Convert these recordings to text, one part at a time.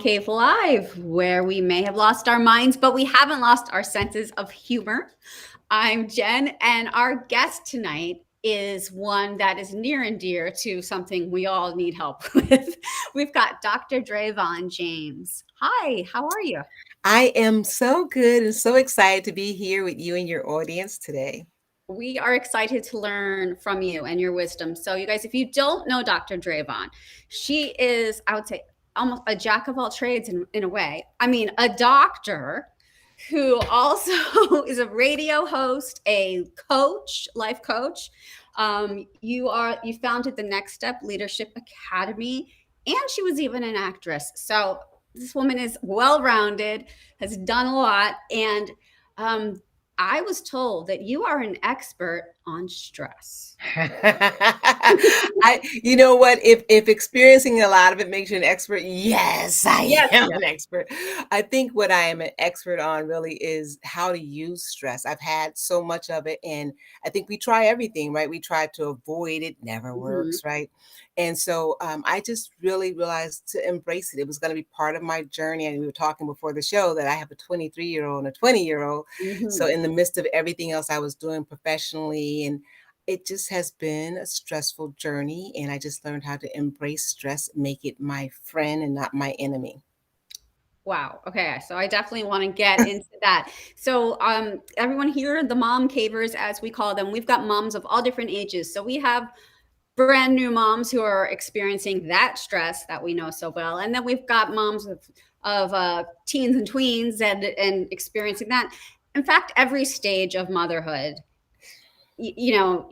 Cave Live, where we may have lost our minds, but we haven't lost our senses of humor. I'm Jen, and our guest tonight is one that is near and dear to something we all need help with. We've got Dr. Dravon James. Hi, how are you? I am so good and so excited to be here with you and your audience today. We are excited to learn from you and your wisdom. So, you guys, if you don't know Dr. Dravon, she is, I would say, almost a jack of all trades in a way. I mean, a doctor who also is a radio host, a coach, life coach. You founded the Next Step Leadership Academy, and she was even an actress. So this woman is well rounded, has done a lot, and um, I was told that you are an expert on stress. You know what? If experiencing a lot of it makes you an expert, yes, I Yes, am yes. an expert. I think what I am an expert on really is how to use stress. I've had so much of it, and I think we try everything, right? We try to avoid it, never Mhm, works, right? And so I just really realized to embrace it. It was going to be part of my journey. And we were talking before the show that I have a 23-year-old and a 20-year-old. So mhm. in the midst of everything else I was doing professionally, and it just has been a stressful journey, and I just learned how to embrace stress, make it my friend and not my enemy. Wow. Okay. So I definitely want to get into that. So, everyone here, the mom cavers, as we call them, we've got moms of all different ages. So we have brand new moms who are experiencing that stress that we know so well, and then we've got moms of teens and tweens and experiencing that. In fact, every stage of motherhood,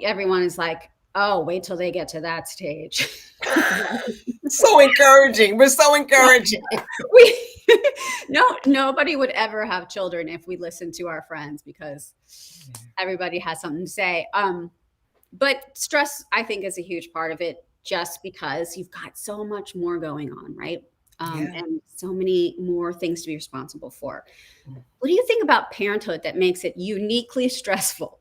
everyone is like, oh, wait till they get to that stage. So encouraging. We're so encouraging. we no nobody would ever have children if we listened to our friends because everybody has something to say. But stress, I think, is a huge part of it, just because you've got so much more going on, right? Yeah. And so many more things to be responsible for. What do you think about parenthood that makes it uniquely stressful?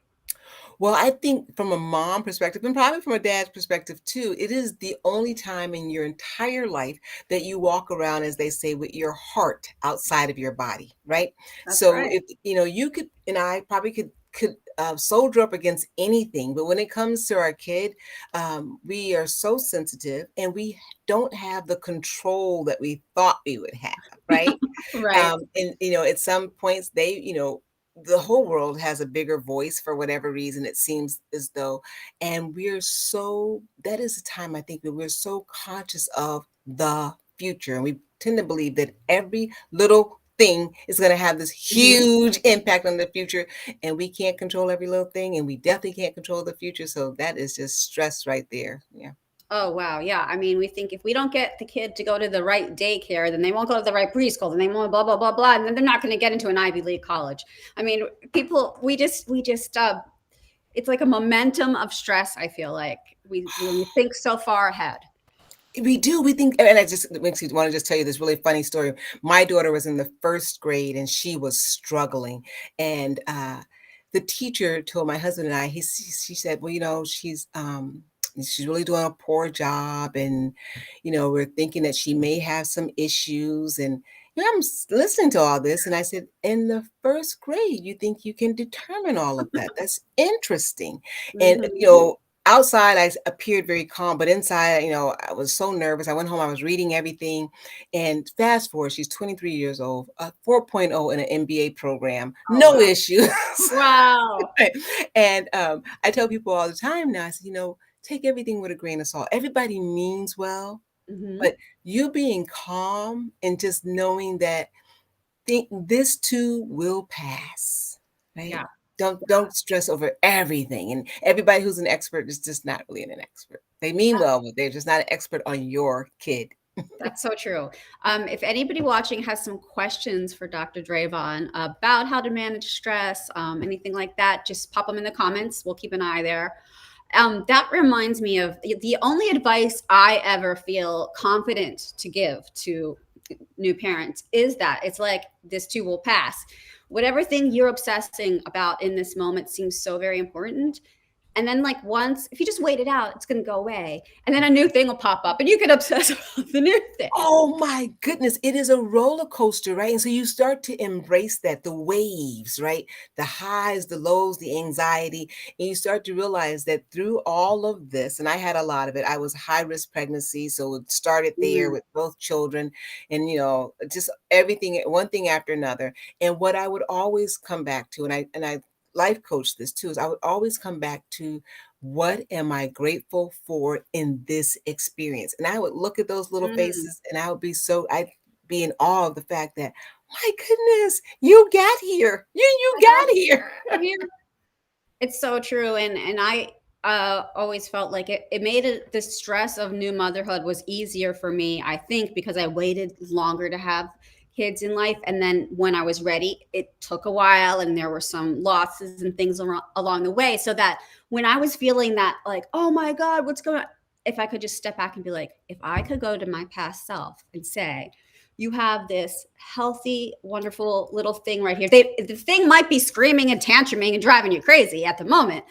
Well, I think from a mom perspective, and probably from a dad's perspective too, it is the only time in your entire life that you walk around, as they say, with your heart outside of your body, right? That's So right. if you could, and I probably could soldier up against anything, but when it comes to our kid, we are so sensitive, and we don't have the control that we thought we would have, right? Right. And at some points the whole world has a bigger voice for whatever reason, it seems as though. And that is a time, I think, that we're so conscious of the future, and we tend to believe that every little thing is going to have this Hmm. huge impact on the future, and we can't control every little thing, and we definitely can't control the future. So that is just stress right there. Yeah. Oh, wow. Yeah. I mean, we think if we don't get the kid to go to the right daycare, then they won't go to the right preschool, then they won't blah, blah, blah, blah. And then they're not going to get into an Ivy League college. I mean, people, it's like a momentum of stress. I feel like when we think so far ahead. We do. We think, and I just makes me want to just tell you this really funny story. My daughter was in the first grade, and she was struggling. And the teacher told my husband and I, she said, well, she's really doing a poor job, and we're thinking that she may have some issues. And I'm listening to all this, and I said, in the first grade, you think you can determine all of that? That's interesting. And Hmm. outside I appeared very calm, but inside, I was so nervous. I went home, I was reading everything. And fast forward, she's 23 years old, 4.0 in an MBA program, Oh, no wow. issues. Wow. And I tell people all the time now, I said, take everything with a grain of salt. Everybody means well, Hmm. but you being calm and just knowing that think this too will pass, right? Yeah. Don't stress over everything. And everybody who's an expert is just not really an expert. They mean well, but they're just not an expert on your kid. That's so true. If anybody watching has some questions for Dr. Dravon about how to manage stress, anything like that, just pop them in the comments. We'll keep an eye there. That reminds me of the only advice I ever feel confident to give to new parents is that it's like this too will pass. Whatever thing you're obsessing about in this moment seems so very important. And then like once, if you just wait it out, it's going to go away. And then a new thing will pop up and you get obsessed about the new thing. Oh my goodness, it is a roller coaster, right? And so you start to embrace that, the waves, right? The highs, the lows, the anxiety, and you start to realize that through all of this, and I had a lot of it. I was high risk pregnancy, so it started there Mm, with both children, and just everything, one thing after another. And what I would always come back to, and I life coach this too, is I would always come back to what am I grateful for in this experience? And I would look at those little mm. faces and I'd be in awe of the fact that, my goodness, you got here. You I got got here. I'm here. It's so true, and I always felt like it made it the stress of new motherhood was easier for me. I think because I waited longer to have kids in life, and then when I was ready, it took a while, and there were some losses and things along the way. So that when I was feeling that, like, oh my God, what's going on? If I could just step back and be like, if I could go to my past self and say, you have this healthy, wonderful little thing right here. The thing might be screaming and tantruming and driving you crazy at the moment,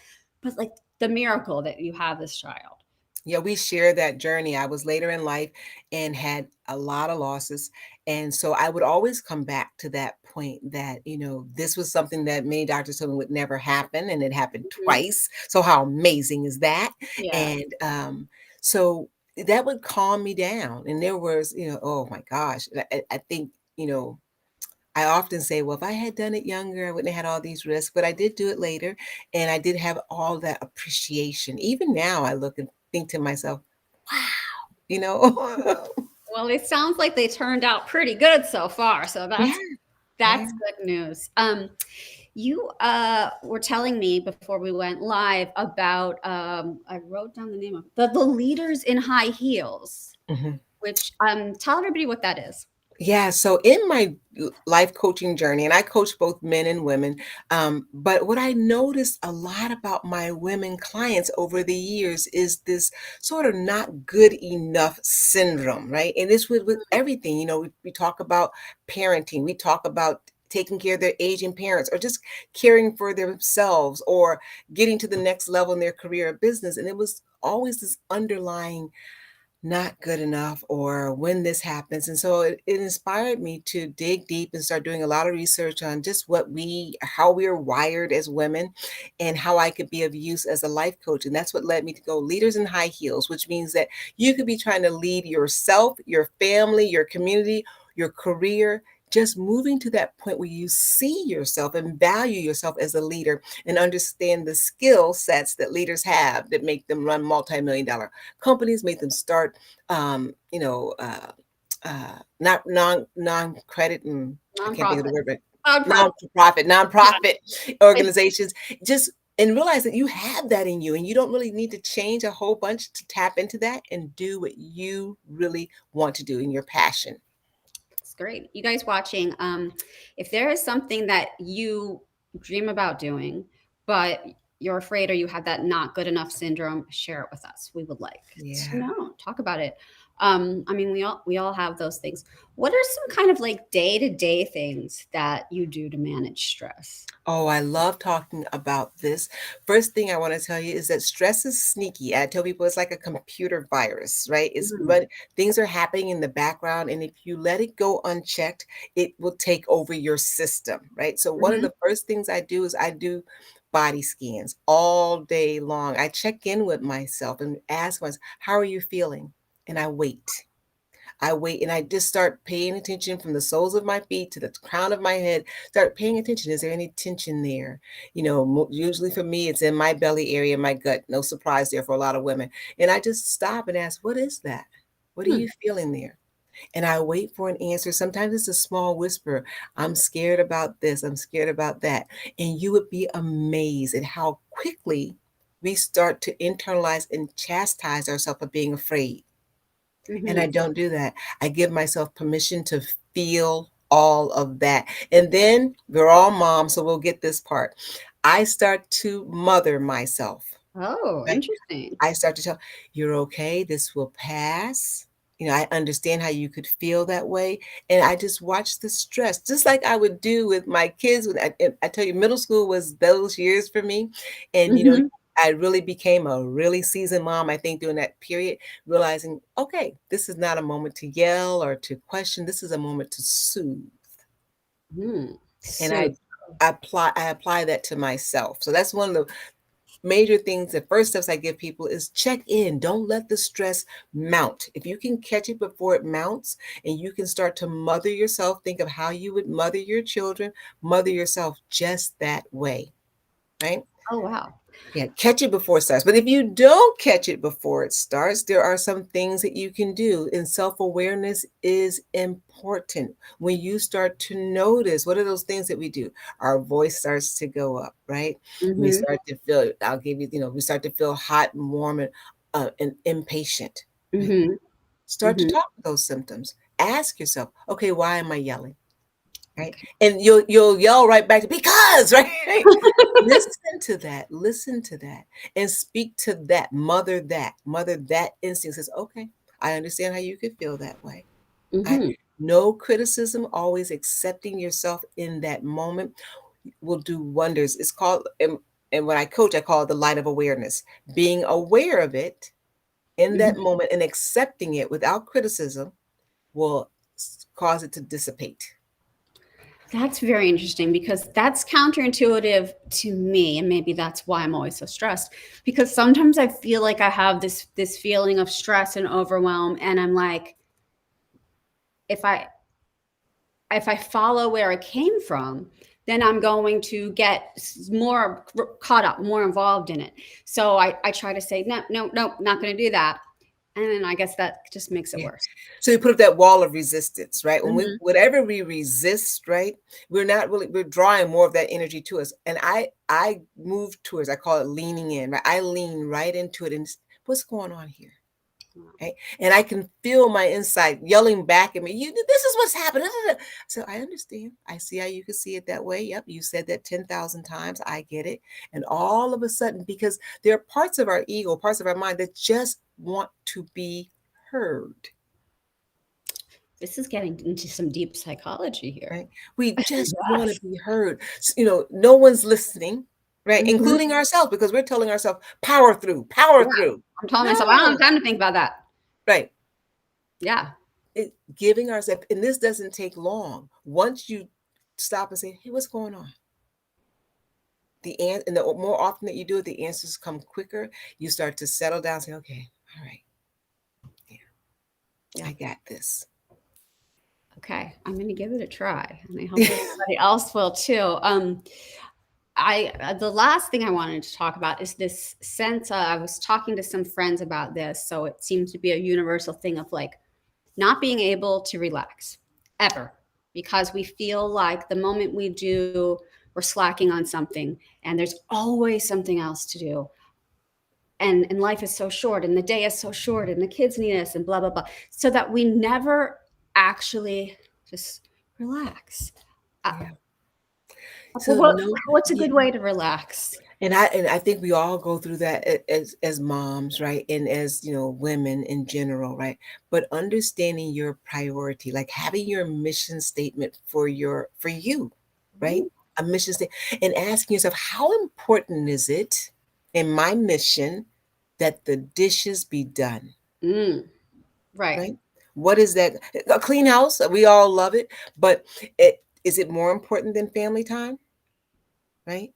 but like the miracle that you have this child. Yeah, we share that journey. I was later in life and had a lot of losses. And so I would always come back to that point that, this was something that many doctors told me would never happen. And it happened Mhm. twice. So how amazing is that? Yeah. And so that would calm me down. And there was, oh my gosh, I think, I often say, well, if I had done it younger, I wouldn't have had all these risks, but I did do it later. And I did have all that appreciation. Even now, I look and think to myself, wow, you know? Well, it sounds like they turned out pretty good so far. So Yeah, yeah. that's good news. You were telling me before we went live about I wrote down the name of the leaders in high heels, Mhm. which tell everybody what that is. Yeah, so in my life coaching journey, and I coach both men and women, but what I noticed a lot about my women clients over the years is this sort of not good enough syndrome, right? And this with everything, we talk about parenting, we talk about taking care of their aging parents, or just caring for themselves, or getting to the next level in their career or business. And it was always this underlying not good enough, or when this happens. And so it inspired me to dig deep and start doing a lot of research on just how we are wired as women, and how I could be of use as a life coach. And that's what led me to go leaders in high heels, which means that you could be trying to lead yourself, your family, your community, your career, just moving to that point where you see yourself and value yourself as a leader, and understand the skill sets that leaders have that make them run multi-million-dollar companies, make them start, not non-credit, and I can't think of the Nonprofit. word, but Nonprofit. Yeah. nonprofit Like, organizations. Just and realize that you have that in you, and you don't really need to change a whole bunch to tap into that and do what you really want to do in your passion. it's great. You guys watching, if there is something that you dream about doing, but you're afraid or you have that not good enough syndrome, share it with us. We would like to Yeah. know. Talk about it. I mean, we all have those things. What are some kind of like day-to-day things that you do to manage stress? Oh, I love talking about this. First thing I want to tell you is that stress is sneaky. I tell people it's like a computer virus, right? Mm, Things are happening in the background, and if you let it go unchecked, it will take over your system, right? So one of mhm. the first things I do is I do body scans all day long. I check in with myself and ask myself, how are you feeling? And I wait. I wait and I just start paying attention from the soles of my feet to the crown of my head. Start paying attention. Is there any tension there? Usually for me, it's in my belly area, my gut. No surprise there for a lot of women. And I just stop and ask, what is that? What are Hmm. you feeling there? And I wait for an answer. Sometimes it's a small whisper. I'm scared about this. I'm scared about that. And you would be amazed at how quickly we start to internalize and chastise ourselves for being afraid. And I Mhm. don't do that. I give myself permission to feel all of that. And then we're all moms, so we'll get this part. I start to mother myself. Oh, Okay? interesting. I start to tell, you're okay. This will pass. I understand how you could feel that way. And I just watch the stress, just like I would do with my kids. I tell you, middle school was those years for me. And, Mhm. I really became a really seasoned mom, I think, during that period, realizing, okay, this is not a moment to yell or to question. This is a moment to soothe. And So, I apply that to myself. So that's one of the major things, the first steps I give people is check in. Don't let the stress mount. If you can catch it before it mounts and you can start to mother yourself, think of how you would mother your children, mother yourself just that way, right? oh wow. Yeah, catch it before it starts. But if you don't catch it before it starts, there are some things that you can do. And self awareness is important. When you start to notice, what are those things that we do? Our voice starts to go up, right? We Mm-hmm. start to feel, I'll give you, we start to feel hot and warm and impatient, right? Mm-hmm. Start to Mm-hmm. talk to those symptoms. Ask yourself, okay, why am I yelling? Right? Okay. And you'll yell right back, because, right? Listen to that, and speak to that. Mother that instinct says, okay, I understand how you could feel that way. I Mm-hmm. No criticism, always accepting yourself in that moment will do wonders. It's called, and when I coach, I call it the light of awareness. Being aware of it in that Mm-hmm. moment and accepting it without criticism will cause it to dissipate. That's very interesting because that's counterintuitive to me, and maybe that's why I'm always so stressed. Because sometimes I feel like I have this feeling of stress and overwhelm, and I'm like, if I if I follow where it came from, then I'm going to get more caught up, more involved in it. So I try to say, no, no, no, not going to do that. And then I guess that just makes it Yeah. worse. So you put up that wall of resistance, right? When we Mm-hmm. whatever we resist, right? We're drawing more of that energy to us. And I move towards, I call it leaning in, right? I lean right into it and what's going on here? Right? And I can feel my inside yelling back at me, this is what's happening. So I understand. I see how you can see it that way. Yep, you said that 10,000 times. I get it. And all of a sudden, because there are parts of our ego, parts of our mind that just want to be heard. This is getting into some deep psychology here. Right? We just want to Yes. be heard. No one's listening, right? Mm-hmm. Including ourselves, because we're telling ourselves, power through, power Yeah. through. I'm telling myself, I don't have No, time to think about that. right. Yeah. Giving ourselves, and this doesn't take long. Once you stop and say, hey, what's going on? And the more often that you do it, the answers come quicker. You start to settle down, say, okay, all right, yeah, Yeah. I got this. Okay. I'm going to give it a try. And I hope everybody else will too. The last thing I wanted to talk about is this sense of, I was talking to some friends about this, so it seems to be a universal thing of like not being able to relax ever, because we feel like the moment we do, we're slacking on something, and there's always something else to do, and life is so short, and the day is so short, and the kids need us, and blah blah blah, so that we never actually just relax. uh, Yeah. So what, no, what's a yeah. good way to relax? And I think we all go through that as moms, right? And as women in general, right? But understanding your priority, like having your mission statement for you, right? A mission statement, and asking yourself, how important is it in my mission that the dishes be done? Mm, right. Right? What is that? A clean house, we all love it, but is it more important than family time? Right?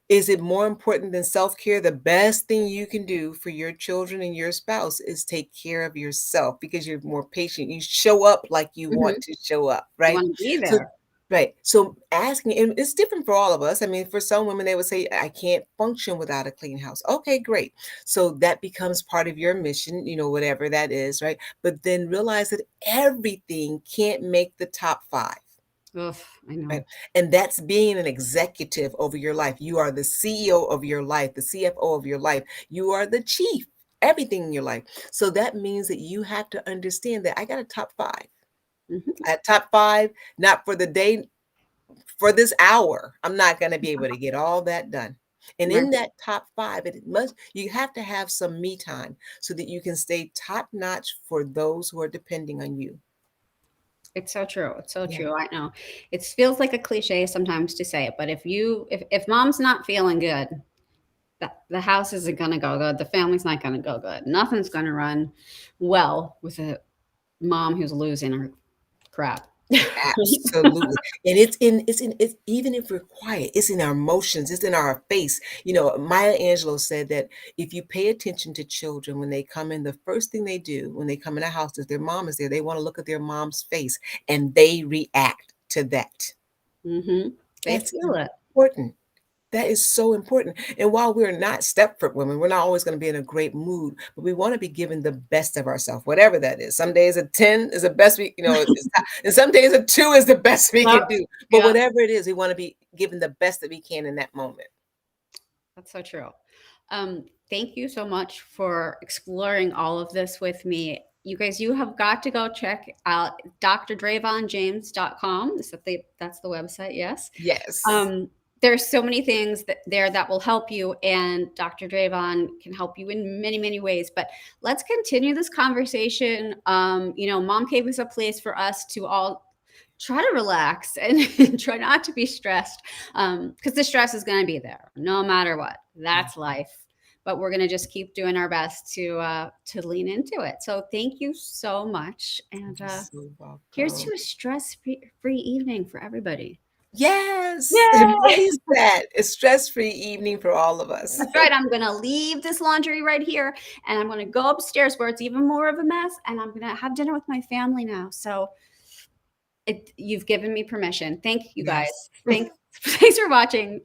Is it more important than self-care? The best thing you can do for your children and your spouse is take care of yourself, because you're more patient. You show up like you Hmm. want to show up, You right? want to be So, there. right. So asking, and it's different for all of us. I mean, for some women, they would say, I can't function without a clean house. Okay, great. So that becomes part of your mission, whatever that is, right? But then realize that everything can't make the top five. Oof, I Right. know. And that's being an executive over your life. You are the CEO of your life, the CFO of your life. You are the chief, everything in your life. So that means that you have to understand that I got a top five. Hmm. At top five, not for the day, for this hour. I'm not going to be able to get all that done. And Right. in that top five, you have to have some me time so that you can stay top notch for those who are depending on you. It's so true. It's so Yeah. true. I know. It feels like a cliche sometimes to say it, but if mom's not feeling good, the house isn't going to go good. The family's not going to go good. Nothing's going to run well with a mom who's losing her crap. Absolutely. And it's even if we're quiet, it's in our emotions, it's in our face. You know, Maya Angelou said that if you pay attention to children when they come in, the first thing they do when they come in a house is their mom is there. They want to look at their mom's face and they react to that. Hmm. They That's feel it. important. That is so important. And while we're not Stepford women, we're not always going to be in a great mood, but we want to be given the best of ourselves, whatever that is. Some days a 10 is the best we, and some days a 2 is the best we Yep. can do. But Yeah, whatever it is, we want to be given the best that we can in that moment. that's so true. Thank you so much for exploring all of this with me. You guys, you have got to go check out drdravonjames.com. That's the website, yes. Yes. Um, there's so many things there that will help you, and Dr. Dravon can help you in many, many ways. But let's continue this conversation. Mom Cave is a place for us to all try to relax and try not to be stressed, because the stress is going to be there no matter what. That's life. But we're going to just keep doing our best to lean into it. So thank you so much, and You're so here's to welcome. a stress-free evening for everybody. Yes. Yay! Embrace that. A stress-free evening for all of us. That's right. I'm going to leave this laundry right here, and I'm going to go upstairs where it's even more of a mess, and I'm going to have dinner with my family now. So you've given me permission. Thank you guys. Yes. Thanks for watching.